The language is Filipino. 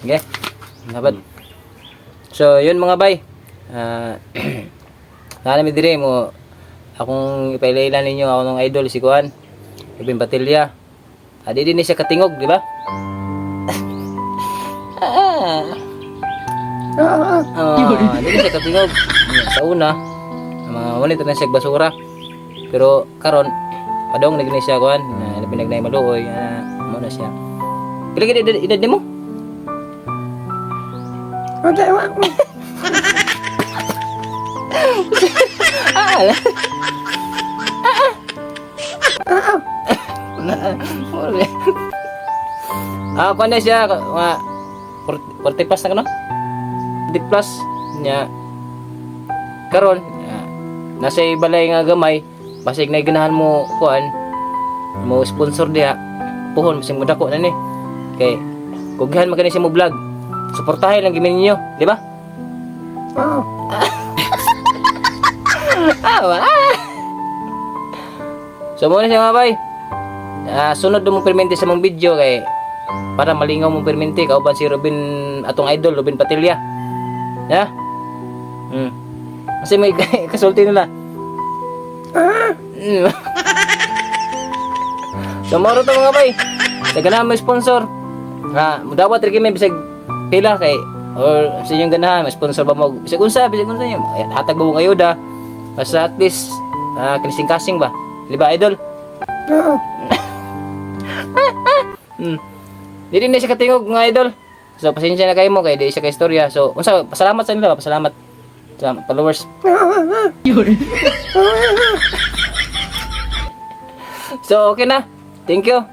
Okay? Dapat. So, yun mga bay. Nanami dire mo akong ipailaylan ninyo ako ng idol si Kuan. Ibin Batilya. Adi din siya katingog, di ba? Di siya katingog. Sa una, mga unit na siya basura. Pero karon padong nagni siya Kuan, na pinagnay maluoy, mo na siya. Pila gid edad nimo? Kuan na siya mga 40 plus na kano? 40 plus nya. Karon nasa balay nga gamay, basig na ganahan mo kuan mo sponsor diha. Puhon bising mo dako na ni. Kay kughan magani siya mo vlog. Suportahin lang gimin ninyo, di ba? So muna siya mga bay. Sunod mo permente sa mong video kay para malingaw mong permente kauban si Robin atong idol Robin Patilya. Ya? Kasi may kasulti nila. So moro to mga bay. Daga na may sponsor. Mudawat rin may bisag pila kay or sa inyong ganahan, may sponsor ba mo bisag unsa nyo hatag ba mong ayuda basta at least kinising-kasing ba, di ba idol? Di din siya katingog mga idol, so pasensya na kayo mo kay di siya kaistorya. So unsa pasalamat sa nila, pasalamat sa followers. So okay na, thank you.